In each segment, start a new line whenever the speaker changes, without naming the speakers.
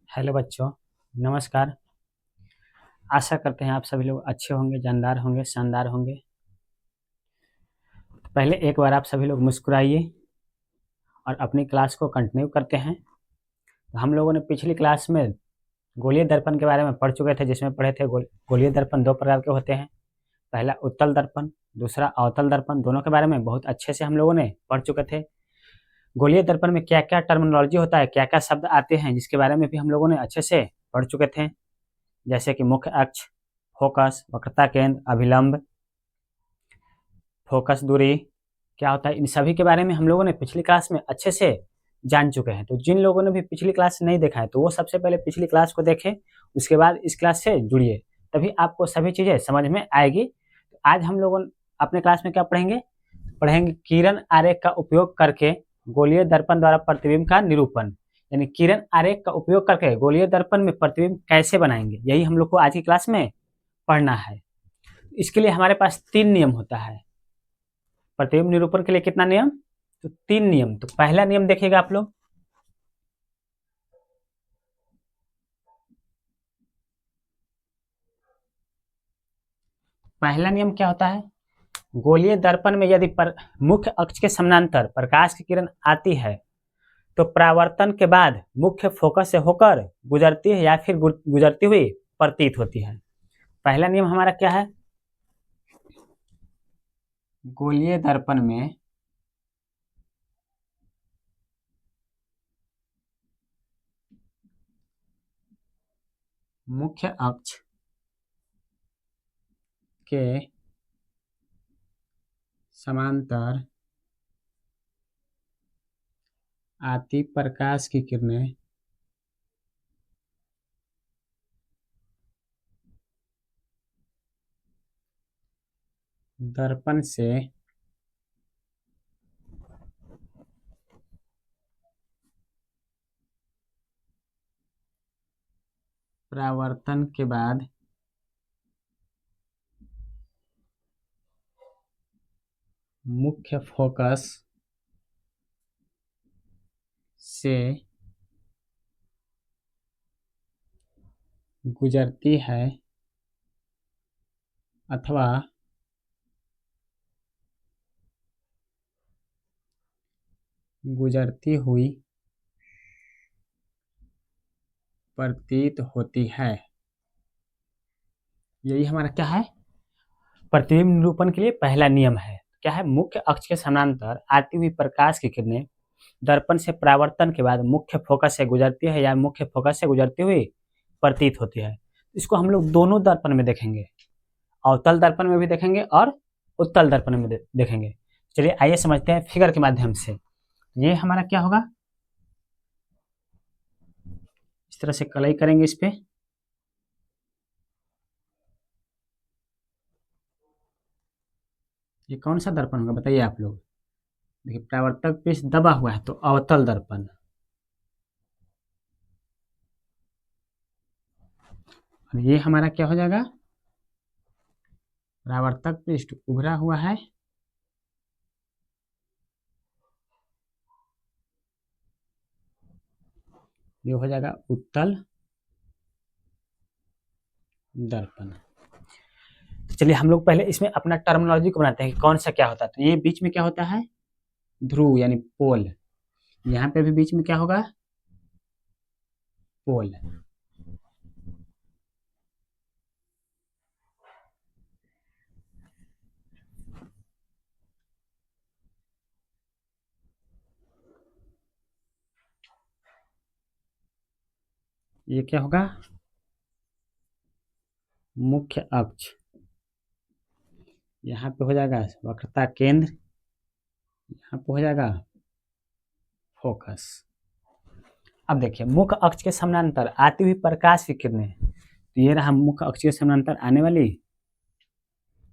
Hello बच्चों, नमस्कार। आशा करते हैं आप सभी लोग अच्छे होंगे, जानदार होंगे, शानदार होंगे। पहले एक बार आप सभी लोग मुस्कुराइए और अपनी क्लास को कंटिन्यू करते हैं। तो हम लोगों ने पिछली क्लास में गोलीय दर्पण के बारे में पढ़ चुके थे, जिसमें पढ़े थे गोलीय दर्पण दो प्रकार के होते हैं। पहला उत्तल दर्पण, दूसरा अवतल दर्पण। दोनों के बारे में बहुत अच्छे से हम लोगों ने पढ़ चुके थे। गोलीय दर्पण में क्या क्या टर्मिनोलॉजी होता है, क्या क्या शब्द आते हैं, जिसके बारे में भी हम लोगों ने अच्छे से पढ़ चुके थे। जैसे कि मुख्य अक्ष, फोकस, वक्रता केंद्र, अभिलंब, फोकस दूरी क्या होता है, इन सभी के बारे में हम लोगों ने पिछली क्लास में अच्छे से जान चुके हैं। तो जिन लोगों ने भी पिछली क्लास नहीं देखा है तो वो सबसे पहले पिछली क्लास को देखें, उसके बाद इस क्लास से जुड़िए, तभी आपको सभी चीज़ें समझ में आएगी। तो आज हम लोग अपने क्लास में क्या पढ़ेंगे किरण आरेख का उपयोग करके गोलीय दर्पण द्वारा प्रतिबिंब का निरूपण। यानी किरण आरेख का उपयोग करके गोलीय दर्पण में प्रतिबिंब कैसे बनाएंगे, यही हम लोग को आज की क्लास में पढ़ना है। इसके लिए हमारे पास 3 नियम होता है। प्रतिबिंब निरूपण के लिए कितना नियम? तो 3 नियम। तो पहला नियम देखिएगा आप लोग। पहला नियम क्या होता है? गोलीय दर्पण में यदि मुख्य अक्ष के समानांतर प्रकाश की किरण आती है तो परावर्तन के बाद मुख्य फोकस से होकर गुजरती है या फिर गुजरती हुई प्रतीत होती है। पहला नियम हमारा क्या है? गोलीय दर्पण में मुख्य अक्ष के समांतर आती प्रकाश की किरणें दर्पण से परावर्तन के बाद मुख्य फोकस से गुजरती है अथवा गुजरती हुई प्रतीत होती है। यही हमारा क्या है? प्रतिबिंब निरूपण के लिए पहला नियम है। क्या है? मुख्य अक्ष के समानांतर आती हुई प्रकाश की किरणें दर्पण से परावर्तन के बाद मुख्य फोकस से गुजरती है या मुख्य फोकस से गुजरती हुई प्रतीत होती है। इसको हम लोग दोनों दर्पण में देखेंगे, अवतल दर्पण में भी देखेंगे और उत्तल दर्पण में देखेंगे। चलिए आइए समझते हैं फिगर के माध्यम से। ये हमारा क्या होगा? इस तरह से कलई करेंगे इस पे। ये कौन सा दर्पण होगा बताइए आप लोग। देखिए परावर्तक पृष्ठ दबा हुआ है तो अवतल दर्पण, और ये हमारा क्या हो जाएगा? परावर्तक पृष्ठ उभरा हुआ है ये हो जाएगा उत्तल दर्पण। तो चलिए हम लोग पहले इसमें अपना टर्मिनोलॉजी को बनाते हैं कि कौन सा क्या होता है। तो ये बीच में क्या होता है? ध्रुव यानी पोल। यहाँ पे भी बीच में क्या होगा? पोल। ये क्या होगा? मुख्य अक्ष। यहाँ पे हो जाएगा वक्रता केंद्र, यहाँ पे हो जाएगा फोकस। अब देखिए मुख्य अक्ष के समानांतर आती हुई प्रकाश की किरणें, तो ये रहा मुख्य अक्ष के समानांतर आने वाली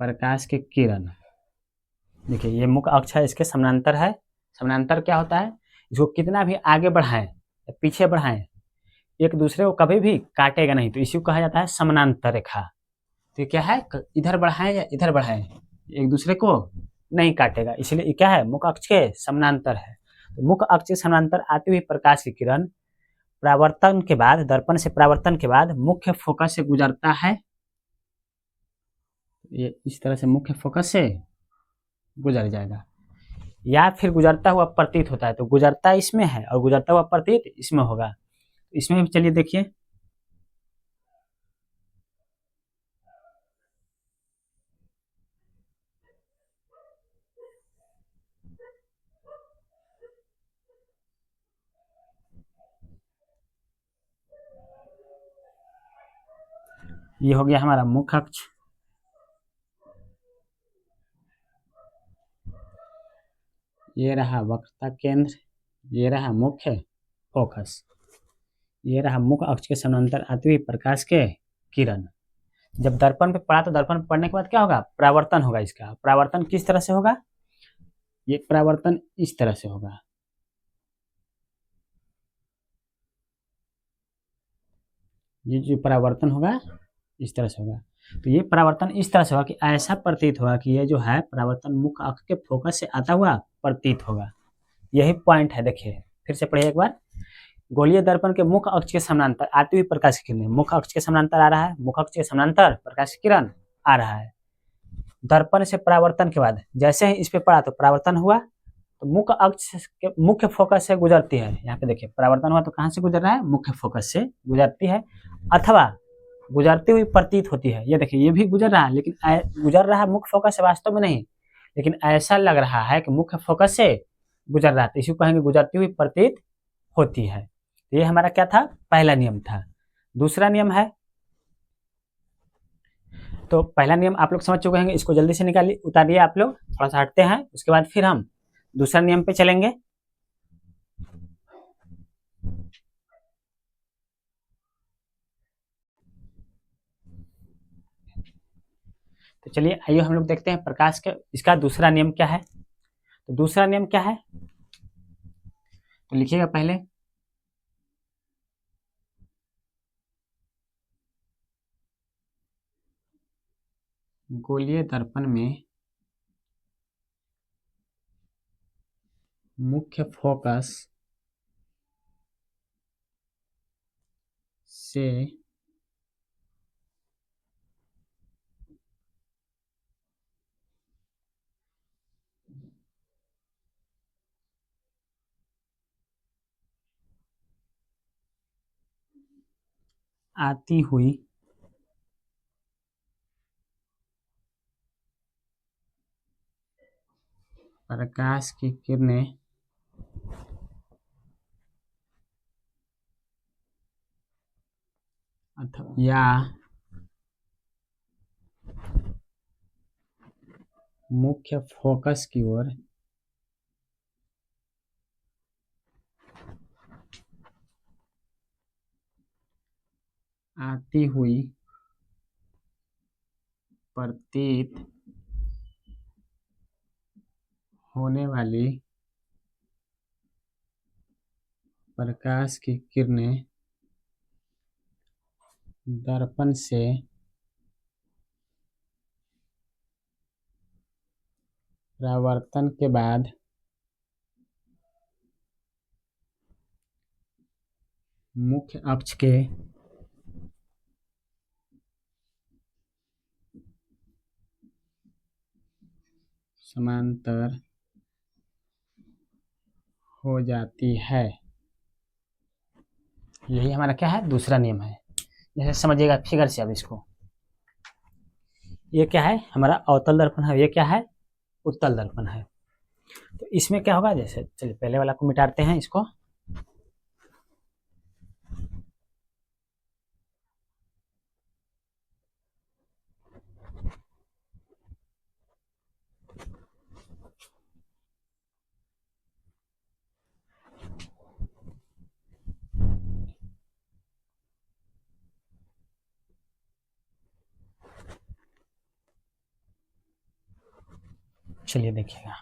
प्रकाश की किरण। देखिए ये मुख्य अक्ष है, इसके समानांतर है। समानांतर क्या होता है? इसको कितना भी आगे बढ़ाएं या पीछे बढ़ाएं, एक दूसरे को कभी भी काटेगा नहीं, तो इसी को कहा जाता है समानांतर रेखा। तो ये क्या है? इधर बढ़ाएं या इधर बढ़ाएं, एक दूसरे को नहीं काटेगा, इसलिए क्या है? मुख्य अक्ष के समानांतर है। तो मुख्य अक्ष के समानांतर आती हुई प्रकाश की किरण परावर्तन के बाद, दर्पण से परावर्तन के बाद मुख्य फोकस से गुजरता है, ये इस तरह से मुख्य फोकस से गुजर जाएगा, या फिर गुजरता हुआ प्रतीत होता है। तो गुजरता इसमें है और गुजरता हुआ प्रतीत इसमें होगा। इसमें भी चलिए देखिए, ये हो गया हमारा मुख्य अक्ष, ये रहा वक्रता केंद्र, ये रहा मुख्य फोकस, ये रहा मुख्य अक्ष के समानांतर आती हुई प्रकाश के किरण। जब दर्पण पे पड़ा तो दर्पण पे पड़ने के बाद क्या होगा, परावर्तन होगा। इसका परावर्तन किस तरह से होगा, ये परावर्तन इस तरह से होगा, ये जो परावर्तन होगा इस तरह से होगा। तो ये परावर्तन इस तरह से होगा कि ऐसा प्रतीत होगा कि ये जो है परावर्तन मुख्य अक्ष के फोकस से आता हुआ प्रतीत होगा। यही पॉइंट है, देखिए फिर से पढ़िए एक बार। गोलीय दर्पण के मुख्य अक्ष के समानांतर आती हुई प्रकाश की किरण, मुख्य अक्ष के समानांतर आ रहा है, मुख्य अक्ष के समानांतर प्रकाश की किरण आ रहा है। दर्पण से परावर्तन के बाद जैसे ही इस पे पड़ा तो परावर्तन हुआ, तो मुख्य अक्ष के मुख्य फोकस से गुजरती है। यहाँ पे देखिए परावर्तन हुआ तो कहाँ से गुजर रहा है, मुख्य फोकस से गुजरती है, अथवा गुजरती हुई प्रतीत होती है। ये देखिए ये भी गुजर रहा है, लेकिन गुजर रहा है मुख्य फोकस से वास्तव में नहीं, लेकिन ऐसा लग रहा है कि मुख्य फोकस से गुजर रहा है, तो इसी को कहेंगे गुजरती हुई प्रतीत होती है। ये हमारा क्या था, पहला नियम था। दूसरा नियम है, तो पहला नियम आप लोग समझ चुके हैं, इसको जल्दी से निकालिए, उतारिए आप लोग, थोड़ा सा हटते हैं, उसके बाद फिर हम दूसरा नियम पे चलेंगे। तो चलिए आइए हम लोग देखते हैं प्रकाश के इसका दूसरा नियम क्या है। तो दूसरा नियम क्या है, तो लिखिएगा पहले, गोलीय दर्पण में मुख्य फोकस से आती हुई प्रकाश की किरणें या मुख्य फोकस की ओर आती हुई प्रतीत होने वाली प्रकाश की किरणें दर्पण से परावर्तन के बाद मुख्य अक्ष के समांतर हो जाती है। यही हमारा क्या है, दूसरा नियम है। जैसे समझिएगा फिगर से अब इसको, ये क्या है हमारा अवतल दर्पण है, ये क्या है उत्तल दर्पण है। तो इसमें क्या होगा, जैसे चलिए पहले वाला को मिटाते हैं इसको, चलिए देखिएगा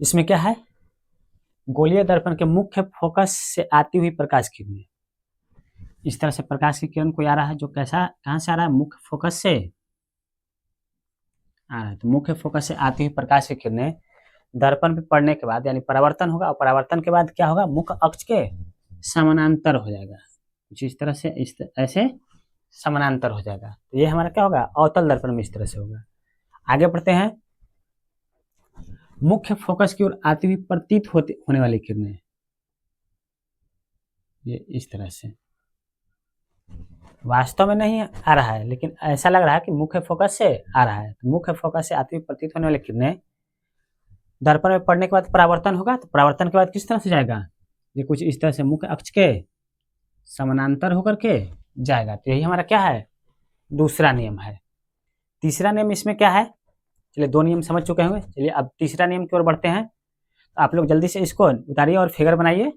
इसमें क्या है, गोलीय दर्पण के मुख्य फोकस से आती हुई प्रकाश की किरण, इस तरह से प्रकाश की किरण कोई आ रहा है जो कैसा, कहां से आ रहा है, मुख्य फोकस से आ रहा है। तो मुख्य फोकस से आती हुई प्रकाश की किरणें दर्पण पे पड़ने के बाद यानी परावर्तन होगा, और परावर्तन के बाद क्या होगा, मुख्य अक्ष के समानांतर हो जाएगा, कुछ इस तरह से, ऐसे समानांतर हो जाएगा। तो ये हमारा क्या होगा, अवतल दर्पण में इस तरह से होगा। आगे बढ़ते हैं। मुख्य फोकस की ओर आती हुई प्रतीत होने वाली किरणें, ये इस तरह से, वास्तव में नहीं आ रहा है लेकिन ऐसा लग रहा है कि मुख्य फोकस से आ रहा है। तो मुख्य फोकस से आती हुई प्रतीत होने वाली किरणें दर्पण में पड़ने के बाद परावर्तन होगा। तो परावर्तन के बाद किस तरह से जाएगा, ये कुछ इस तरह से मुख्य अक्ष के समानांतर होकर के जाएगा। तो यही हमारा क्या है, दूसरा नियम है। तीसरा नियम इसमें क्या है, चलिए 2 नियम समझ चुके होंगे। चलिए अब तीसरा नियम की ओर बढ़ते हैं। तो आप लोग जल्दी से इसको उतारिए और फिगर बनाइए।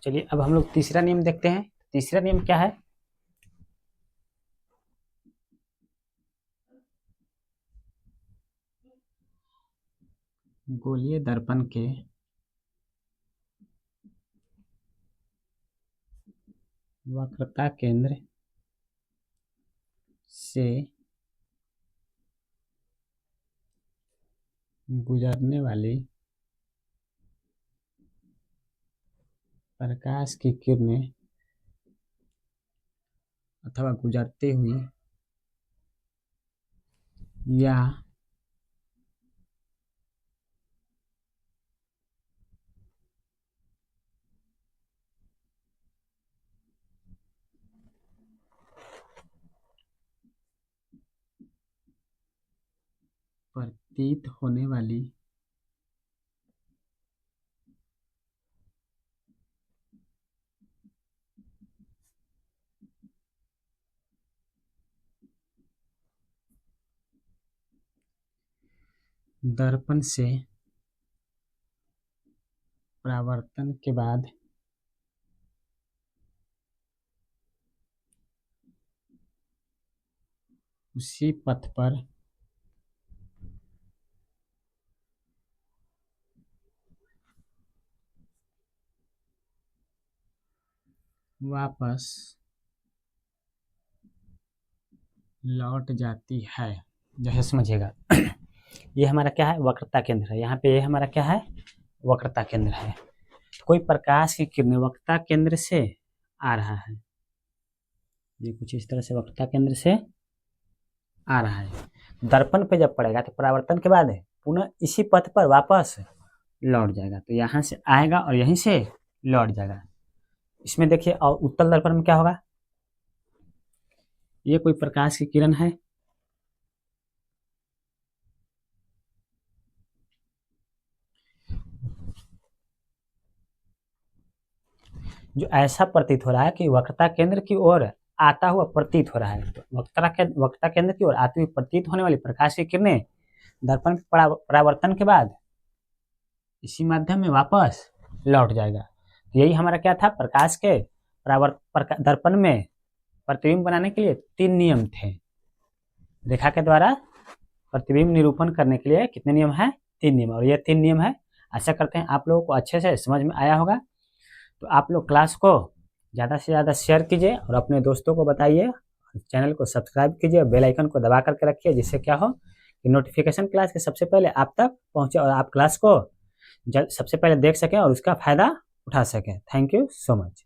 चलिए अब हम लोग तीसरा नियम देखते हैं। तीसरा नियम क्या है, गोलीय दर्पण के वक्रता केंद्र से गुजरने वाली प्रकाश की किरणें अथवा गुजरती हुई या प्रतीत होने वाली दर्पण से परावर्तन के बाद उसी पथ पर वापस लौट जाती है। जैसे समझिएगा ये हमारा क्या है, वक्रता केंद्र है। यहाँ पे ये हमारा क्या है, वक्रता केंद्र है। कोई प्रकाश की किरणें वक्रता केंद्र से आ रहा है, ये कुछ इस तरह से वक्रता केंद्र से आ रहा है। दर्पण पे जब पड़ेगा तो परावर्तन के बाद पुनः इसी पथ पर वापस लौट जाएगा। तो यहाँ से आएगा और यहीं से लौट जाएगा। इसमें देखिए, और उत्तल दर्पण में क्या होगा, ये कोई प्रकाश की किरण है, जो ऐसा प्रतीत हो रहा है कि वक्रता केंद्र की ओर आता हुआ प्रतीत हो रहा है। तो वक्रता केंद्र की ओर आती हुई प्रतीत होने वाली प्रकाश की किरणें दर्पण परावर्तन के बाद इसी माध्यम में वापस लौट जाएगा। तो यही हमारा क्या था, प्रकाश के दर्पण में प्रतिबिंब बनाने के लिए 3 नियम थे। रेखा के द्वारा प्रतिबिंब निरूपण करने के लिए कितने नियम हैं, 3 नियम, और ये 3 नियम है। आशा करते हैं आप लोगों को अच्छे से समझ में आया होगा। तो आप लोग क्लास को ज़्यादा से ज़्यादा शेयर कीजिए और अपने दोस्तों को बताइए। चैनल को सब्सक्राइब कीजिए, बेल आइकन को दबा करके रखिए, जिससे क्या हो कि नोटिफिकेशन क्लास के सबसे पहले आप तक पहुंचे और आप क्लास को सबसे पहले देख सकें और उसका फ़ायदा उठा सकें। Thank you so much.